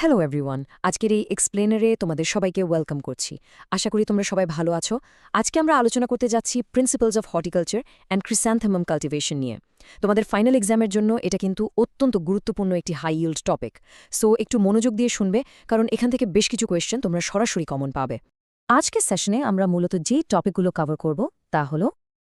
Hello everyone, আজকের এই এক্সপ্লেনারে তোমাদের সবাইকে ওয়েলকাম করছি। আশা করি তোমরা সবাই ভালো আছো। আজকে আমরা আলোচনা করতে যাচ্ছি principles of horticulture and chrysanthemum cultivation নিয়ে। তোমাদের ফাইনাল এক্সামের জন্য এটা কিন্তু অত্যন্ত গুরুত্বপূর্ণ একটি হাই ইল্ড টপিক। সো একটু মনোযোগ দিয়ে শুনবে, কারণ এখান থেকে বেশ কিছু কোয়েশ্চেন তোমরা সরাসরি কমন পাবে। আজকের সেশনে আমরা মূলত যে টপিকগুলো কভার করব তা হল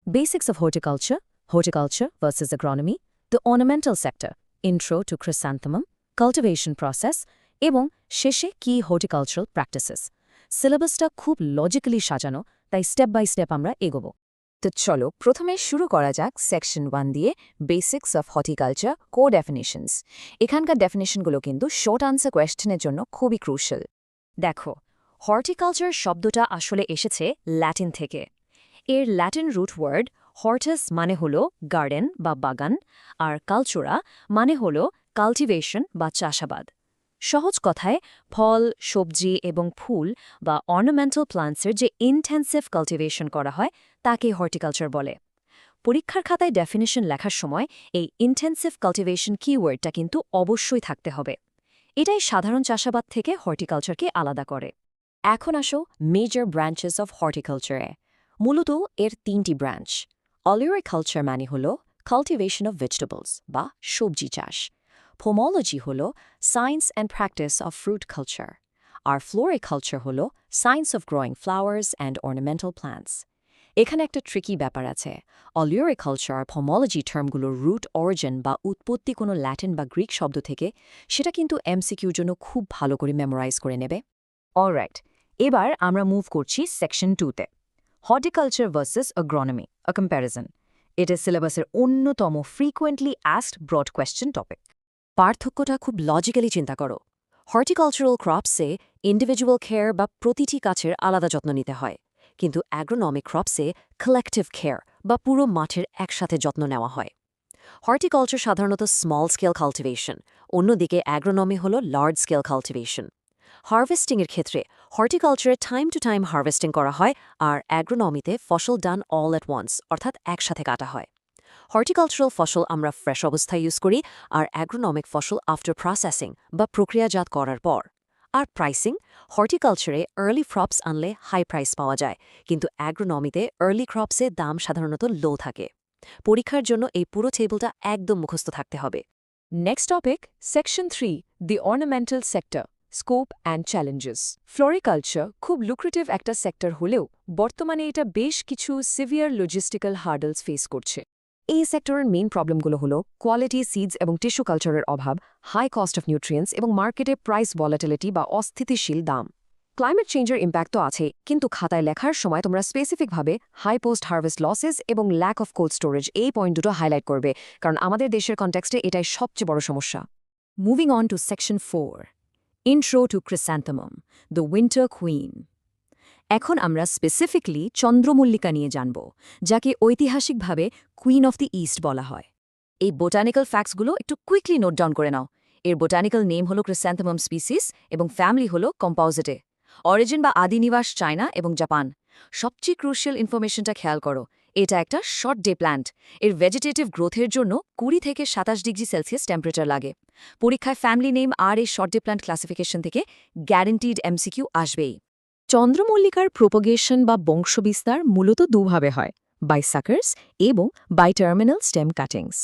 basics of horticulture, horticulture versus agronomy, the ornamental sector, intro to chrysanthemum, cultivation process এবং শেষে কি হর্টিকালচারাল প্র্যাকটিসেস। সিলেবাসটা খুব লজিক্যালি সাজানো, তাই স্টেপ বাই স্টেপ আমরা এগোবো। তো চলো প্রথমে শুরু করা যাক সেকশন 1 দিয়ে, বেসিক্স অফ হর্টিকালচার কো ডেফিনিশনস। এখানকার ডেফিনিশনগুলো কিন্তু শর্ট আনসার কোয়েশ্চেনের জন্য খুবই ক্রুশাল। দেখো, হর্টিকালচার শব্দটা আসলে এসেছে ল্যাটিন থেকে। এর ল্যাটিন রুট ওয়ার্ড হর্টাস মানে হল গার্ডেন বা বাগান, আর কালচুরা মানে হল কাল্টিভেশন বা চাষাবাদ। সহজ কথায় ফল, সবজি এবং ফুল বা অর্নামেন্টাল প্লান্টসের যে ইনটেন্সিভ কাল্টিভেশন করা হয় তাকে হর্টিকালচার বলে। পরীক্ষার খাতায় ডেফিনিশন লেখার সময় এই ইনটেন্সিভ কাল্টিভেশন কিওয়ার্ডটা কিন্তু অবশ্যই থাকতে হবে। এটাই সাধারণ চাষাবাদ থেকে হর্টিকালচারকে আলাদা করে। এখন আসো মেজর ব্রাঞ্চেস অফ হর্টিকালচারে। মূলত এর 3টি ব্রাঞ্চ। অলিওরিকালচার মানে হল কাল্টিভেশন অফ ভেজিটেবলস বা সবজি চাষ। পোমোলজি হল science and practice of fruit culture, আর ফ্লোরিকালচার হল science of growing flowers and ornamental plants. এখানে একটা ট্রিকি ব্যাপার আছে। অলিওরিকালচার আর পোমোলজি টার্মগুলোর রুট অরিজিন বা উৎপত্তি কোনো ল্যাটিন বা গ্রিক শব্দ থেকে, সেটা কিন্তু এমসিকিউর জন্য খুব ভালো করে মেমোরাইজ করে নেবে। অলরাইট, এবার আমরা মুভ করছি সেকশন 2তে, horticulture versus agronomy, a comparison. এটা সিলেবাসের অন্যতম frequently asked broad question topic. পার্থক্যটা খুব লজিক্যালি চিন্তা করো। হর্টিকালচারাল ক্রপসে ইন্ডিভিজুয়াল কেয়ার বা প্রতিটি গাছের আলাদা যত্ন নিতে হয়, কিন্তু অ্যাগ্রোনমিক ক্রপসে কালেকটিভ কেয়ার বা পুরো মাঠের একসাথে যত্ন নেওয়া হয়। হর্টিকালচার সাধারণত স্মল স্কেল কাল্টিভেশন, অন্যদিকে অ্যাগ্রোনমি হল লার্জ স্কেল কাল্টিভেশন। হারভেস্টিংয়ের ক্ষেত্রে হর্টিকালচারে টাইম টু টাইম হারভেস্টিং করা হয়, আর অ্যাগ্রোনমিতে ফসল ডান অল অ্যাট ওয়ান্স, অর্থাৎ একসাথে কাটা হয়। হর্টিকালচারাল ফসল আমরা ফ্রেশ অবস্থায় ইউজ করি, আর অ্যাগ্রোনমিক ফসল আফটার প্রসেসিং বা প্রক্রিয়াজাত করার পর। আর প্রাইসিং, হর্টিকালচারে আর্লি ক্রপস আনলে হাই প্রাইস পাওয়া যায়, কিন্তু অ্যাগ্রোনমিতে আর্লি ক্রপসে দাম সাধারণত লো থাকে। পরীক্ষার জন্য এই পুরো টেবিলটা একদম মুখস্থ থাকতে হবে। Next topic, section 3, the ornamental sector, scope and challenges. Floriculture খুব লুক্রেটিভ একটা সেক্টর হলেও বর্তমানে এটা বেশ কিছু সিভিয়ার লজিস্টিক্যাল হার্ডলস ফেস করছে। এই সেক্টরের মেইন প্রবলেমগুলো হলো কোয়ালিটি সিডস এবং টিস্যু কালচারের অভাব, হাই কস্ট অফ নিউট্রিয়েন্টস এবং মার্কেটে প্রাইস ভলাটিলিটি বা অস্থিতিশীল দাম। ক্লাইমেট চেঞ্জের ইম্প্যাক্ট তো আছেই, কিন্তু খাতায় লেখার সময় তোমরা স্পেসিফিকভাবে হাই পোস্ট হারভেস্ট লসেস এবং ল্যাক অফ কোল্ড স্টোরেজ এই পয়েন্ট দুটো হাইলাইট করবে, কারণ আমাদের দেশের কনটেক্সটে এটাই সবচেয়ে বড় সমস্যা। Moving on to section 4, intro to chrysanthemum, the winter queen. এখন আমরা স্পেসিফিকলি চন্দ্রমল্লিকা নিয়ে জানব, যাকে ঐতিহাসিকভাবে কুইন অফ দি ইস্ট বলা হয়। এই বোটানিক্যাল ফ্যাক্টসগুলো একটু কুইকলি নোট ডাউন করে নাও। এর বোটানিক্যাল নেম হলো ক্রিস্যান্থেমাম স্পিসিস এবং ফ্যামিলি হলো কম্পাউজিটে। অরিজিন বা আদিনিবাস চায়না এবং জাপান। সবচেয়ে ক্রুশিয়াল ইনফরমেশনটা খেয়াল করো, এটা একটা শর্ট ডে প্ল্যান্ট। এর ভেজিটেটিভ গ্রোথের জন্য 20 থেকে 27 ডিগ্রি সেলসিয়াস টেম্পারেচার লাগে। পরীক্ষায় ফ্যামিলি নেম আর এই শর্ট ডে প্ল্যান্ট ক্লাসিফিকেশন থেকে গ্যারেন্টিড এমসিকিউ আসবেই। চন্দ্রমল্লিকার প্রোপোগেশন বা বংশবিস্তার মূলত দুভাবে হয়, বাই সাকার্স এবং বাই টার্মিনাল স্টেম কাটিংস।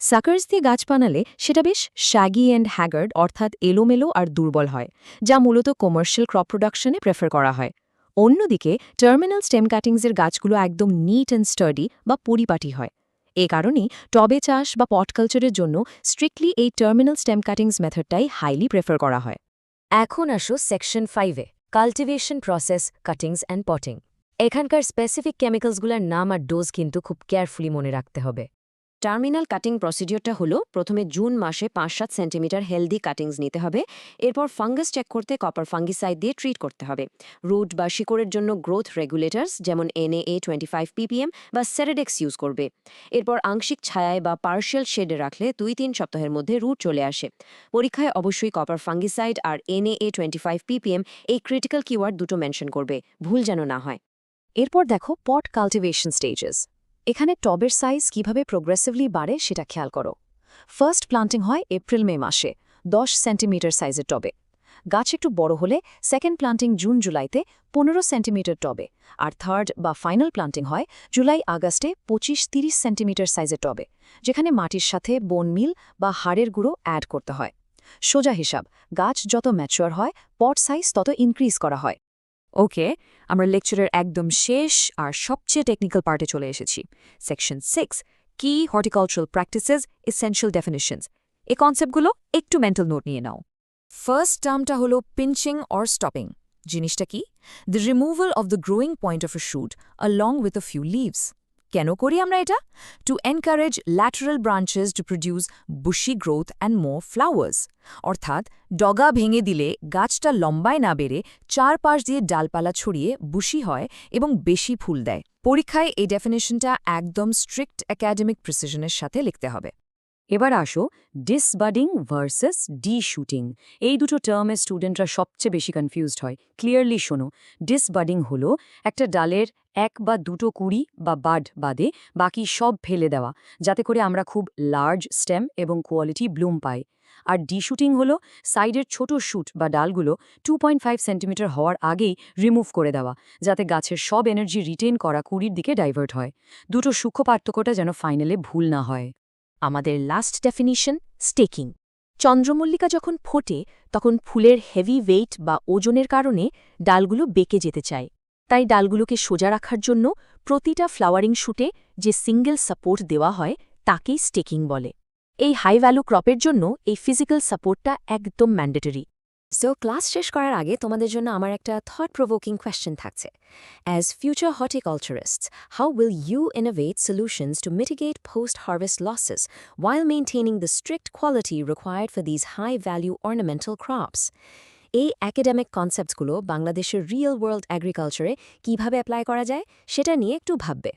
সাকার্স দিয়ে গাছ বানালে সেটা বেশ শ্যাগি অ্যান্ড হ্যাগার্ড, অর্থাৎ এলোমেলো আর দুর্বল হয়, যা মূলত কমার্শিয়াল ক্রপ প্রোডাকশনে প্রেফার করা হয়। অন্যদিকে টার্মিনাল স্টেম কাটিংসের গাছগুলো একদম নিট অ্যান্ড স্টাডি বা পরিপাটি হয়। এ কারণেই টবে চাষ বা পট কালচারের জন্য স্ট্রিক্টলি এই টার্মিনাল স্টেম কাটিংস মেথডটাই হাইলি প্রেফার করা হয়। এখন আসো সেকশন 5-এ, cultivation process, cuttings and potting. এখানকার স্পেসিফিক কেমিক্যালসগুলোর নাম আর ডোজ কিন্তু খুব কেয়ারফুলি মনে রাখতে হবে। টার্মিনাল কাটিং প্রসিডিওরটা হলো, প্রথমে জুন মাসে 5-7 সেন্টিমিটার হেলদি কাটিংস নিতে হবে। এরপর ফাঙ্গাস চেক করতে কপার ফাঙ্গিসাইড দিয়ে ট্রিট করতে হবে। রুট বা শিকড়ের জন্য গ্রোথ রেগুলেটরস যেমন NA25 ppm বা সেরেডেক্স ইউজ করবে। এরপর আংশিক ছায়ায় বা পার্শিয়াল শেডে রাখলে 2-3 সপ্তাহের মধ্যে রুট চলে আসে। পরীক্ষায় অবশ্যই কপার ফাঙ্গিসাইড আর NA25 ppm এই ক্রিটিক্যাল কিওয়ার্ড দুটো মেনশন করবে, ভুল যেন না হয়। এরপর দেখো পট কাল্টিভেশন স্টেজেস। এখানে টবের সাইজ কিভাবে প্রোগ্রেসিভলি বাড়ে সেটা খেয়াল করো। ফার্স্ট প্লান্টিং হয় এপ্রিল মে মাসে 10 সেন্টিমিটার সাইজের টবে। গাছ একটু বড় হলে সেকেন্ড প্লান্টিং জুন-জুলাইতে 15 সেন্টিমিটার টবে, আর থার্ড বা ফাইনাল প্লান্টিং হয় জুলাই-আগস্টে 25-30 সেন্টিমিটার সাইজের টবে, যেখানে মাটির সাথে বোন মিল বা হাড়ের গুঁড়ো অ্যাড করতে হয়। সোজা হিসাব, গাছ যত ম্যাচিওর হয় পট সাইজ তত ইনক্রিজ করা হয়। ওকে, আমরা লেকচারের একদম শেষ আর সবচেয়ে টেকনিক্যাল পার্টে চলে এসেছি। সেকশন 6, কি হর্টিকালচারাল প্র্যাকটিসেস, এসেনশিয়াল ডেফিনিশনস। এই কনসেপ্টগুলো একটু মেন্টাল নোট নিয়ে নাও। ফার্স্ট টার্মটা হলো পিঞ্চিং অর স্টপিং। জিনিসটা কি? The removal of the growing point of A shoot along with a few leaves. কেন করি আমরা এটা? To encourage lateral branches to produce bushy growth and more flowers. অর্থাৎ ডগা ভেঙে দিলে গাছটা লম্বায় না বেড়ে চারপাশ দিয়ে ডালপালা ছড়িয়ে বুশি হয় এবং বেশি ফুল দেয়। পরীক্ষায় এই ডেফিনেশনটা একদম স্ট্রিক্ট একাডেমিক প্রিসিশনের সাথে লিখতে হবে। এবার আসো ডিসবাডিং ভার্সেস ডি শুটিং। এই দুটো টার্মে স্টুডেন্টরা সবচেয়ে বেশি কনফিউজড হয়। ক্লিয়ারলি শোনো, ডিসবাডিং হলো একটা ডালের 1 বা 2টো কুড়ি বা বাড বাদে বাকি সব ফেলে দেওয়া, যাতে করে আমরা খুব লার্জ স্টেম এবং কোয়ালিটি ব্লুম পাই। আর ডি শুটিং হলো সাইডের ছোট শুট বা ডালগুলো 2.5 সেন্টিমিটার হওয়ার আগেই রিমুভ করে দেওয়া, যাতে গাছের সব এনার্জি রিটেন করা কুড়ির দিকে ডাইভার্ট হয়। দুটো সূক্ষ্ম পার্থক্যটা যেন ফাইনালে ভুল না হয়। আমাদের লাস্ট ডেফিনিশন, স্টেকিং। চন্দ্রমল্লিকা যখন ফোটে তখন ফুলের হেভি ওয়েট বা ওজনের কারণে ডালগুলো বেঁকে যেতে চায়। তাই ডালগুলোকে সোজা রাখার জন্য প্রতিটা ফ্লাওয়ারিং শুটে যে সিঙ্গেল সাপোর্ট দেওয়া হয় তাকেই স্টেকিং বলে। এই হাই ভ্যালু ক্রপের জন্য এই ফিজিক্যাল সাপোর্টটা একদম ম্যান্ডেটরি। সো ক্লাস শেষ করার আগে তোমাদের জন্য আমার একটা থট প্রভোকিং কোয়েশ্চেন থাকছে। As future horticulturists, how will you innovate solutions to mitigate post-harvest losses while maintaining the strict quality required for these high-value ornamental crops? এই একাডেমিক কনসেপ্টসগুলো বাংলাদেশের রিয়েল ওয়ার্ল্ড এগ্রিকালচারে কিভাবে অ্যাপ্লাই করা যায় সেটা নিয়ে একটু ভাববে।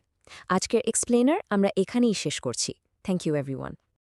আজকের এক্সপ্লেনার আমরা এখানেই শেষ করছি। Thank you everyone.